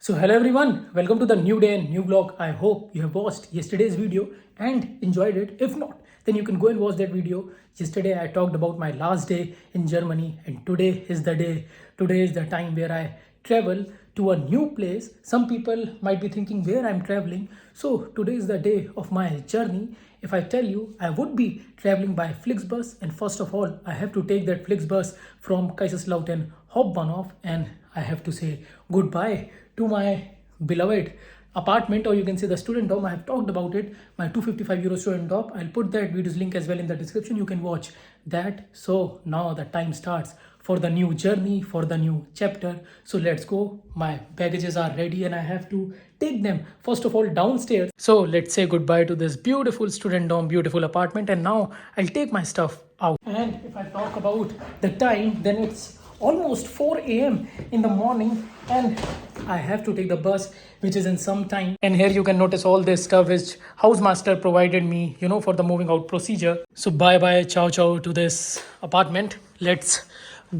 So hello everyone, welcome to the new day and new vlog. I hope you have watched yesterday's video and enjoyed it. If not, then you can go and watch that video. Yesterday I talked about my last day in Germany and today is the day. Today is the time where I travel to a new place. Some people might be thinking where I'm traveling. So today is the day of my journey. If I tell you, I would be traveling by Flixbus, and first of all, I have to take that Flixbus from Kaiserslautern Hauptbahnhof, and I have to say goodbye to my beloved apartment, or you can say the student dorm. I have talked about it, my 255 euro student dorm. I'll put that video's link as well in the description. You can watch that. So now the time starts for the new journey, for the new chapter. So let's go. My baggages are ready and I have to take them first of all downstairs. So let's say goodbye to this beautiful student dorm, beautiful apartment, and now I'll take my stuff out. And if I talk about the time, then it's almost 4 a.m. in the morning and I have to take the bus which is in some time. And here you can notice all this stuff which housemaster provided me, for the moving out procedure. So bye bye, ciao ciao to this apartment. Let's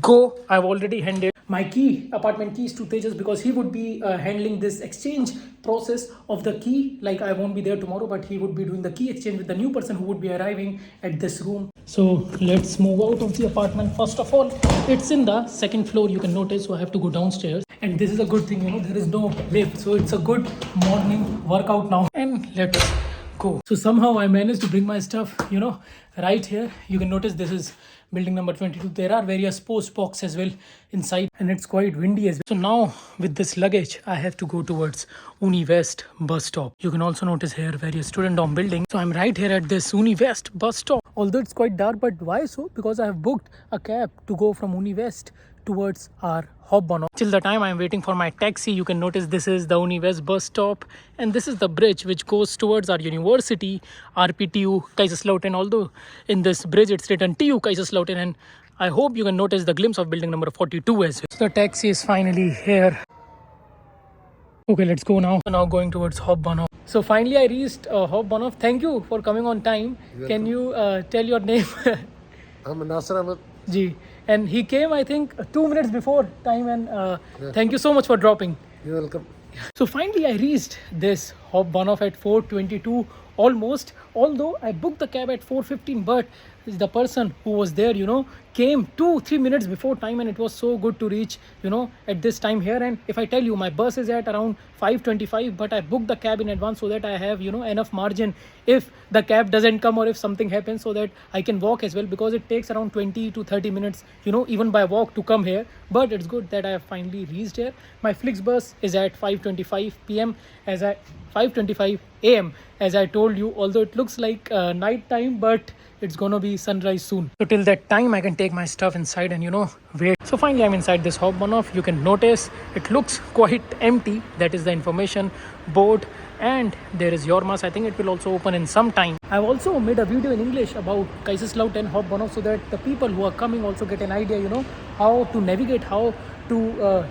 go. I've already handed my apartment keys to Tejas because he would be handling this exchange process of the key. Like I won't be there tomorrow, but he would be doing the key exchange with the new person who would be arriving at this room. So let's move out of the apartment. First of all, it's in the second floor, you can notice, so I have to go downstairs. And this is a good thing, there is no lift, so it's a good morning workout now. And let's go. So somehow I managed to bring my stuff, right here. You can notice this is building number 22. There are various post boxes as well inside and it's quite windy as well. So now with this luggage, I have to go towards Uni West bus stop. You can also notice here various student dorm buildings. So I'm right here at this Uni West bus stop. Although it's quite dark, but why so? Because I have booked a cab to go from Uni West towards our Hauptbahnhof. Till the time I'm waiting for my taxi, you can notice this is the Uni West bus stop and this is the bridge which goes towards our university, RPTU Kaiserslautern. Although in this bridge it's written TU Kaiserslautern, and I hope you can notice the glimpse of building number 42 as well. So the taxi is finally here. Okay, let's go now. Now going towards Hauptbahnhof. So finally I reached Hauptbahnhof. Thank you for coming on time. Can you tell your name? I'm Nasser Ahmed. Ji. And he came, I think, 2 minutes before time. And thank you so much for dropping. You're welcome. So finally, I reached this Hauptbahnhof at 4:22 almost. Although I booked the cab at 4:15, but the person who was there, came 2-3 minutes before time, and it was so good to reach, at this time here. And if I tell you, my bus is at around 5:25, but I booked the cab in advance so that I have, enough margin if the cab doesn't come or if something happens, so that I can walk as well, because it takes around 20 to 30 minutes, even by walk to come here. But it's good that I have finally reached here. My Flixbus is at 5:25 p.m. as I 5:25 a.m. as I told you, although it looks like night time, but it's gonna be sunrise soon. So till that time I can take my stuff inside and wait. So finally I'm inside this Hauptbahnhof. You can notice it looks quite empty. That is the information board, and there is Jormas. I think it will also open in some time. I've also made a video in English about Kaiserslautern Hauptbahnhof so that the people who are coming also get an idea, how to navigate, how to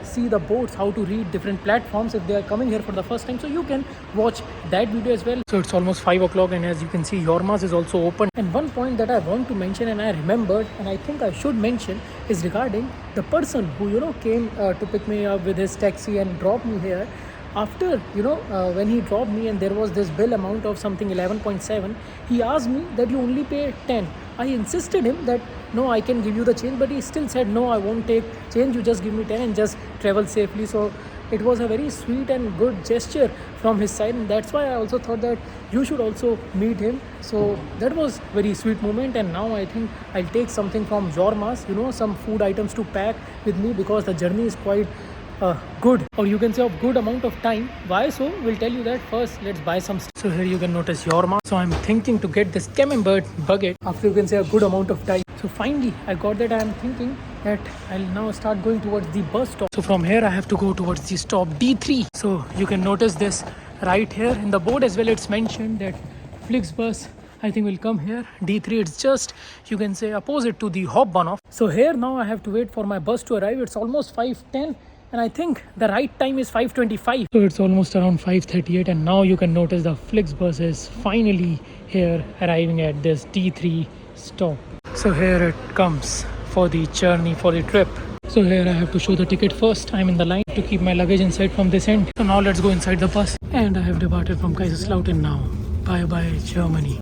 see the boards, how to read different platforms if they are coming here for the first time. So you can watch that video as well. So it's almost 5 o'clock, and as you can see, Jormas is also open. And one point that I want to mention, and I remembered, and I think I should mention, is regarding the person who came to pick me up with his taxi and dropped me here. After when he dropped me and there was this bill amount of something 11.7, he asked me that you only pay 10. I insisted him that no, I can give you the change, but he still said no, I won't take change, you just give me 10 and just travel safely. So it was a very sweet and good gesture from his side, and that's why I also thought that you should also meet him. So that was very sweet moment. And now I think I'll take something from Jormas, some food items to pack with me, because the journey is quite good, or you can say of good amount of time. Why so? We'll tell you that. First let's buy some stuff. So here you can notice Jorma. So I'm thinking to get this Camembert bucket after, you can say, a good amount of time. So finally I got that. I'm thinking that I'll now start going towards the bus stop. So from here I have to go towards the stop D3. So you can notice this right here in the board as well. It's mentioned that Flixbus, I think, will come here. D3, it's just, you can say, opposite to the Hauptbahnhof. So here now I have to wait for my bus to arrive. It's almost 5:10. And I think the right time is 5:25. So it's almost around 5:38, and now you can notice the Flixbus is finally here, arriving at this D3 stop. So here it comes for the journey, for the trip. So here I have to show the ticket first. I'm in the line to keep my luggage inside from this end. So now let's go inside the bus. And I have departed from Kaiserslautern now. Bye bye Germany.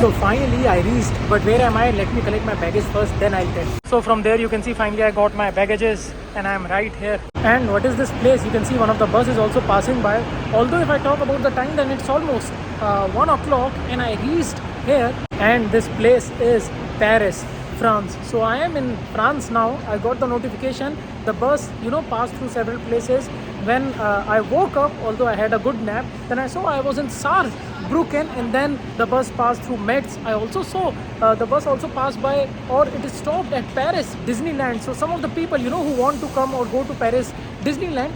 So finally I reached, but where am I? Let me collect my baggage first, then I'll tell. So from there you can see finally I got my baggages and I'm right here. And what is this place? You can see one of the buses also passing by. Although if I talk about the time, then it's almost 1 o'clock and I reached here. And this place is Paris, France. So I am in France now. I got the notification. The bus, passed through several places. When I woke up, although I had a good nap, then I saw I was in Saarbrücken, and then the bus passed through Metz. I also saw the bus also passed by, or it is stopped at Paris Disneyland. So some of the people who want to come or go to Paris Disneyland,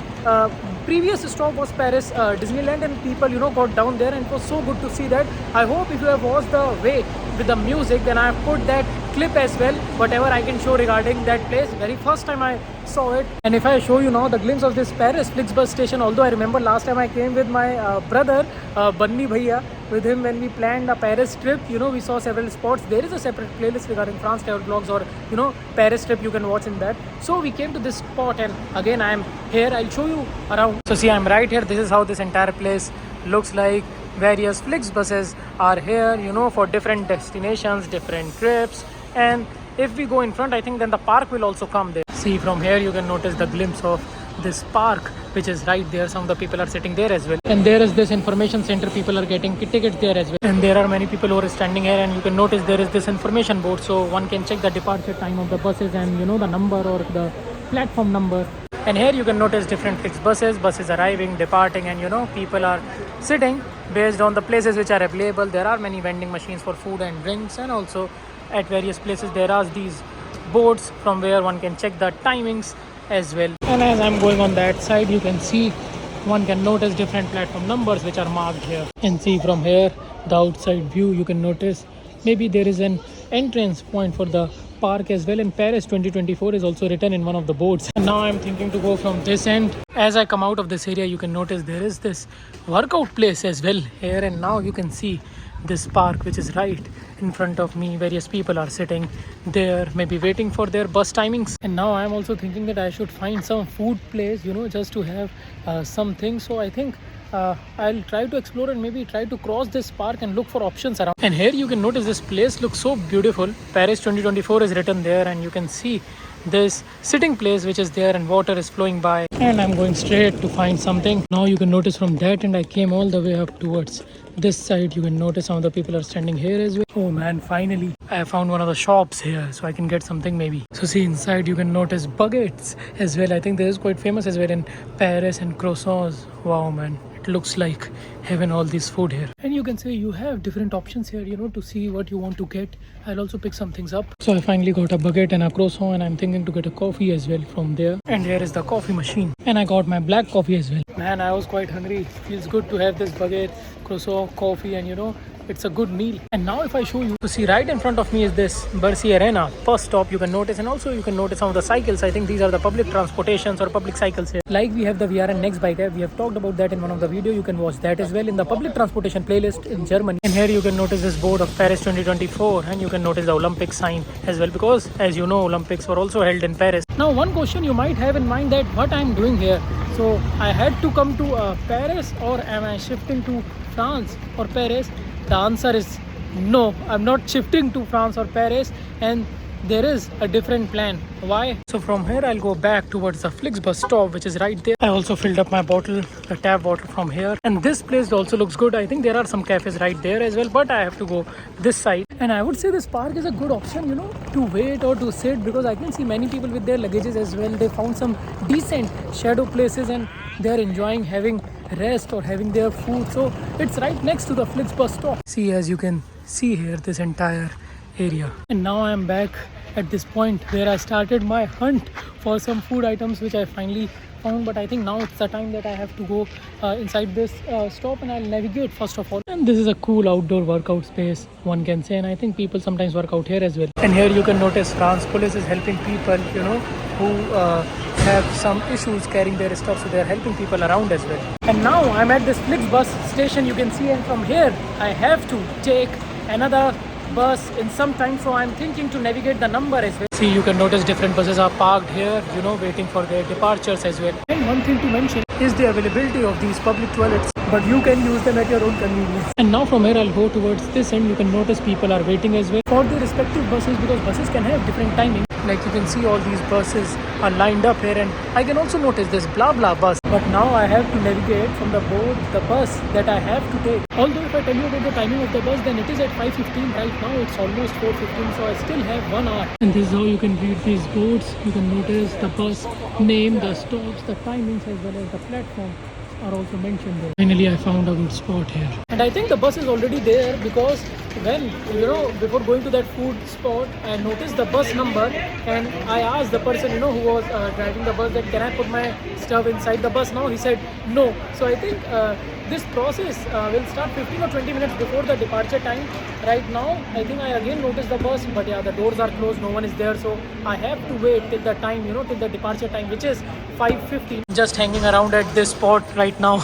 previous stop was Paris Disneyland, and people got down there, and it was so good to see that. I hope if you have watched the way with the music, then I have put that clip as well, whatever I can show regarding that place. Very first time I saw it. And if I show you now the glimpse of this Paris Flixbus station, although I remember last time I came with my brother Banni Bhaiya, with him when we planned a Paris trip, we saw several spots. There is a separate playlist regarding France travel vlogs or Paris trip, you can watch in that. So we came to this spot, and again I am here. I'll show you around. So see, I'm right here. This is how this entire place looks like. Various Flixbuses are here, for different destinations, different trips. And if we go in front, I think then the park will also come there. See, from here you can notice the glimpse of this park, which is right there. Some of the people are sitting there as well. And there is this information center. People are getting tickets there as well. And there are many people who are standing here, and you can notice there is this information board, so one can check the departure time of the buses and the number or the platform number. And here you can notice different buses arriving, departing, and people are sitting based on the places which are available. There are many vending machines for food and drinks, and also at various places there are these boards from where one can check the timings as well. And as I'm going on that side, you can see one can notice different platform numbers which are marked here. And see, from here the outside view, you can notice maybe there is an entrance point for the park as well. And Paris 2024 is also written in one of the boards. And now I'm thinking to go from this end. As I come out of this area, you can notice there is this workout place as well here. And now you can see this park which is right in front of me. Various people are sitting there, maybe waiting for their bus timings. And now I'm also thinking that I should find some food place, just to have something. So I think I'll try to explore and maybe try to cross this park and look for options around. And here you can notice this place looks so beautiful. Paris 2024 is written there, and you can see this sitting place which is there, and water is flowing by. And I'm going straight to find something. Now you can notice from that, and I came all the way up towards this side. You can notice some of the people are standing here as well. Oh man, finally I found one of the shops here, so I can get something maybe. So see, inside you can notice baguettes as well. I think this is quite famous as well in Paris, and croissants. Wow man, it looks like having all this food here. And you can say you have different options here, to see what you want to get. I'll also pick some things up. So I finally got a baguette and a croissant, and I'm thinking to get a coffee as well from there. And here is the coffee machine, and I got my black coffee as well. Man, I was quite hungry. Feels good to have this baguette, croissant, coffee, and it's a good meal. And now if I show you, to see right in front of me is this Bercy Arena bus stop, you can notice, and also you can notice some of the cycles. I think these are the public transportations or public cycles here. Like we have the VRN Next Bike app, we have talked about that in one of the video. You can watch that as well in the public transportation playlist in Germany. And here you can notice this board of Paris 2024, and you can notice the Olympic sign as well, because as you know, Olympics were also held in Paris. Now one question you might have in mind, that what I'm doing here. So I had to come to Paris, or am I shifting to France or Paris? The answer is no, I'm not shifting to France or Paris, and there is a different plan. Why? So from here I'll go back towards the Flixbus stop, which is right there. I also filled up my bottle, the tap water from here, and this place also looks good. I think there are some cafes right there as well, but I have to go this side. And I would say this park is a good option, you know, to wait or to sit, because I can see many people with their luggages as well. They found some decent shadow places and they are enjoying having rest or having their food. So it's right next to the Flixbus stop. See, as you can see here, this entire area. And now I am back at this point where I started my hunt for some food items, which I finally found. But I think now it's the time that I have to go inside this stop, and I'll navigate first of all. And this is a cool outdoor workout space, one can say, and I think people sometimes work out here as well. And here you can notice France police is helping people, you know, who have some issues carrying their stuff, so they are helping people around as well. And now I'm at this Flixbus station, you can see, and from here I have to take another bus in some time, so I'm thinking to navigate the number as well. See, you can notice different buses are parked here, you know, waiting for their departures as well. And one thing to mention is the availability of these public toilets, but you can use them at your own convenience. And now from here I'll go towards this end. You can notice people are waiting as well for their respective buses, because buses can have different timing. Like you can see all these buses are lined up here, and I can also notice this blah blah bus. But now I have to navigate from the board the bus that I have to take. Although if I tell you about the timing of the bus, then it is at 5:15. Right now it's almost 4:15, so I still have 1 hour. And this is how you can read these boards. You can notice the bus name, the stops, the timings, as well as the platform are also mentioned there. Finally I found a good spot here, and I think the bus is already there, because when, you know, before going to that food spot, I noticed the bus number, and I asked the person, you know, who was driving the bus, that can I put my stuff inside the bus now? He said no. So I think this process will start 15 or 20 minutes before the departure time. Right now I think I again noticed the bus, but yeah, the doors are closed, no one is there, so I have to wait till the time, you know, till the departure time, which is 5:15. Just hanging around at this spot right now.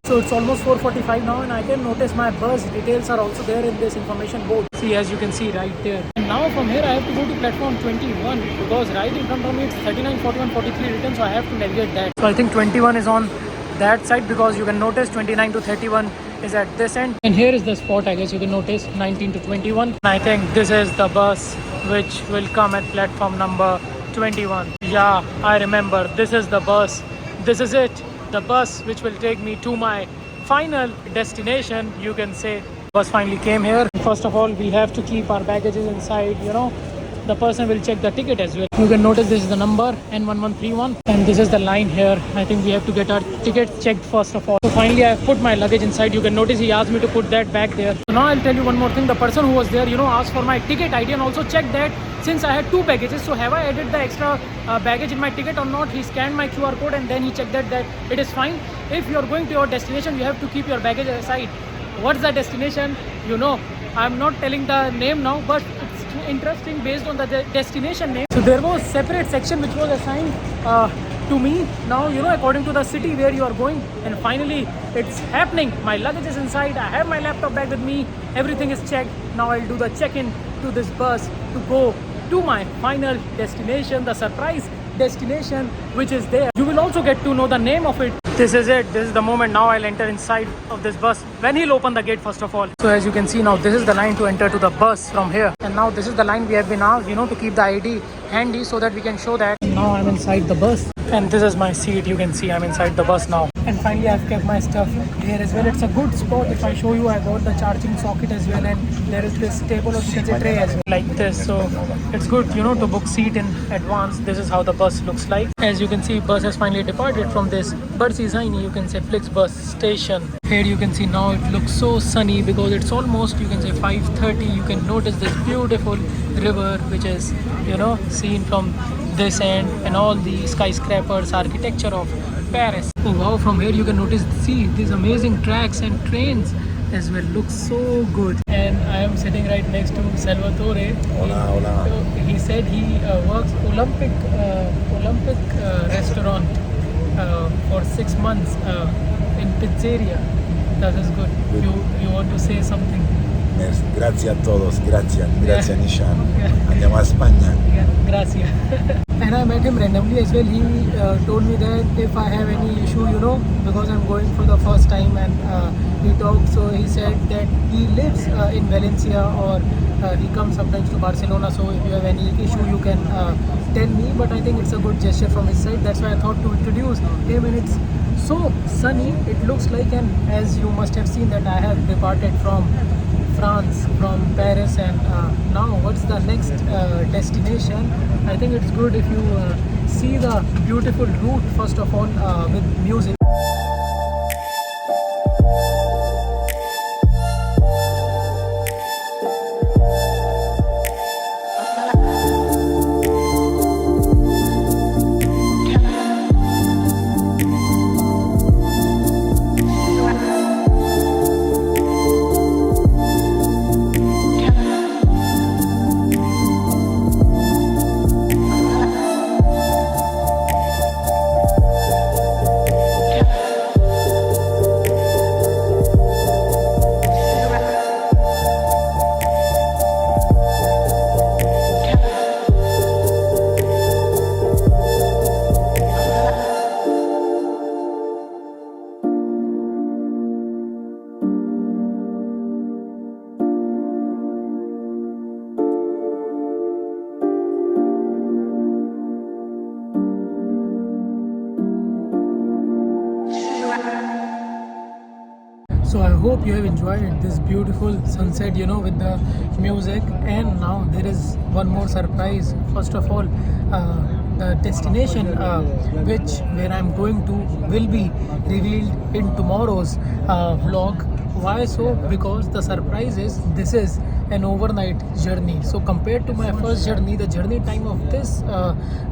So it's almost 4:45 now, and I can notice my bus details are also there in this information board. See, as you can see right there. And now from here I have to go to platform 21, because right in front of me it's 39, 41, 43 written, so I have to navigate that. So I think 21 is on that side, because you can notice 29 to 31 is at this end. And here is the spot, I guess you can notice 19 to 21. And I think this is the bus which will come at platform number 21. Yeah, I remember, this is the bus. This is it, the bus which will take me to my final destination, you can say. Bus finally came here. First of all, we have to keep our baggages inside, you know. The person will check the ticket as well. You can notice this is the number N1131, and this is the line here. I think we have to get our ticket checked first of all. So finally I have put my luggage inside. You can notice he asked me to put that back there. So now I'll tell you one more thing. The person who was there, you know, asked for my ticket ID and also checked that since I had 2 baggages, so have I added the extra baggage in my ticket or not. He scanned my QR code, and then he checked that it is fine. If you are going to your destination, you have to keep your baggage aside. What's the destination? You know, I'm not telling the name now, but it's interesting based on the destination name. So there was separate section which was assigned to me. Now, you know, according to the city where you are going, and finally it's happening. My luggage is inside. I have my laptop bag with me. Everything is checked. Now I'll do the check-in to this bus to go to my final destination, the surprise destination which is there. You will also get to know the name of it. This is it. This is the moment. Now I'll enter inside of this bus when he'll open the gate first of all. So as you can see now, this is the line to enter to the bus from here. And now this is the line we have been asked, you know, to keep the ID handy so that we can show that. And now I'm inside the bus. And this is my seat. You can see I'm inside the bus now. And finally I've kept my stuff here as well. It's a good spot. If I show you, I got the charging socket as well, and there is this table or you can say tray as well, like this. So it's good, you know, to book seat in advance. This is how the bus looks like. As you can see, bus has finally departed from this Bercy Ziny, you can say Flixbus station. Here you can see now it looks so sunny because it's almost, you can say 5:30. You can notice this beautiful river which is, you know, seen from this end, and all the skyscrapers, architecture of Paris. Oh wow, from here you can notice, see these amazing tracks and trains as well. Looks so good. And I am sitting right next to Salvatore. Hola, hola. So he said he works Olympic restaurant for 6 months in pizzeria. That is good. You want to say something? Grazie a todos, grazie Nishan. Yeah. Andiamo a Spagna. Yeah, gracias. And I met him randomly as well. He told me that if I have any issue, because I'm going for the first time, and we talked. So he said that he lives in Valencia, or he comes sometimes to Barcelona. So if you have any issue, you can tell me. But I think it's a good gesture from his side. That's why I thought to introduce him. And it's so sunny. It looks like, and as you must have seen, that I have departed from France, from Paris, and now what's the next destination? I think it's good if you see the beautiful route first of all with music. So I hope you have enjoyed this beautiful sunset, with the music. And now there is one more surprise. First of all, the destination where I'm going to will be revealed in tomorrow's vlog. Why so? Because the surprise is this is an overnight journey. So compared to my first journey, the journey time of this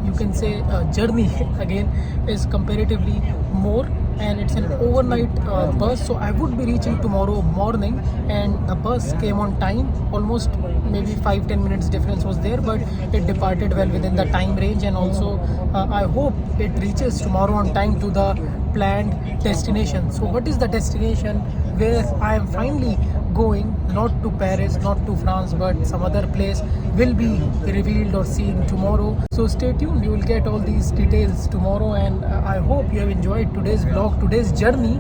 you can say journey again is comparatively more, and it's an overnight bus. So I would be reaching tomorrow morning, and the bus came on time. Almost maybe 5-10 minutes difference was there, but it departed well within the time range. And also I hope it reaches tomorrow on time to the planned destination. So what is the destination where I am finally going? Not to Paris, not to France, but some other place will be revealed or seen tomorrow. So stay tuned, you will get all these details tomorrow. And I hope you have enjoyed today's vlog, today's journey,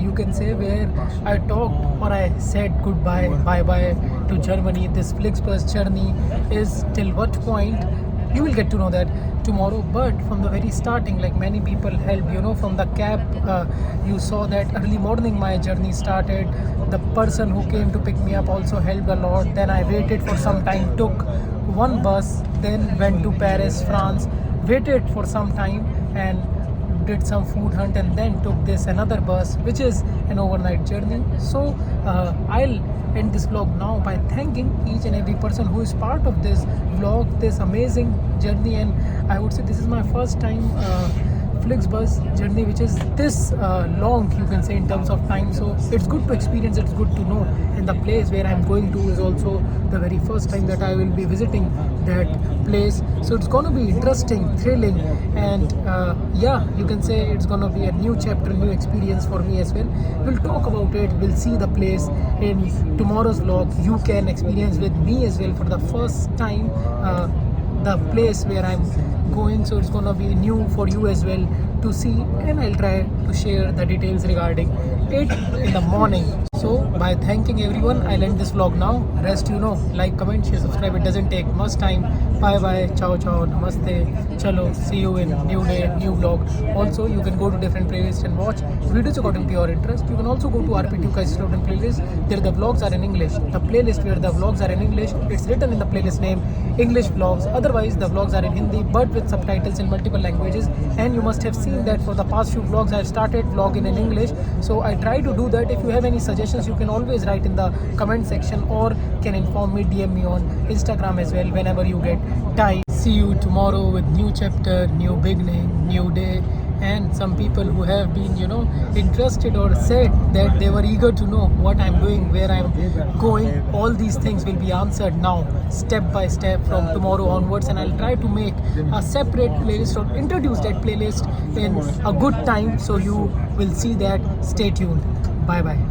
you can say, where I talked or I said goodbye, bye to Germany. This Flixbus journey is till what point, you will get to know that tomorrow. But from the very starting, like many people helped, from the cab, you saw that early morning my journey started. The person who came to pick me up also helped a lot. Then I waited for some time, took one bus, then went to Paris, France, waited for some time and did some food hunt, and then took this another bus, which is an overnight journey. So I'll end this vlog now by thanking each and every person who is part of this vlog, this amazing journey. And I would say this is my first time Flixbus journey which is this long, you can say, in terms of time. So it's good to experience, it's good to know. And the place where I'm going to is also the very first time that I will be visiting that place. So it's gonna be interesting, thrilling, and yeah, you can say it's gonna be a new chapter, new experience for me as well. We'll talk about it, we'll see the place in tomorrow's vlog. You can experience with me as well for the first time the place where I'm going. So it's gonna be new for you as well to see, and I'll try to share the details regarding it in the morning. So by thanking everyone, I'll end this vlog now. Rest, like, comment, share, subscribe. It doesn't take much time. Bye bye, ciao ciao, namaste, chalo, see you in new day, new vlog. Also, you can go to different playlists and watch videos according to your interest. You can also go to RP2 Kaisloden playlist. There the vlogs are in English. The playlist where the vlogs are in English, it's written in the playlist name English vlogs. Otherwise the vlogs are in Hindi but with subtitles in multiple languages. And you must have seen that for the past few vlogs I've started vlogging in English. So I try to do that. If you have any suggestions, you can always write in the comment section, or can inform me, DM me on Instagram as well whenever you get time. See you tomorrow with new chapter, new beginning, new day, and some people who have been, interested or said that they were eager to know what I'm doing, where I'm going. All these things will be answered now, step by step from tomorrow onwards, and I'll try to make a separate playlist or introduce that playlist in a good time, so you will see that. Stay tuned. Bye bye.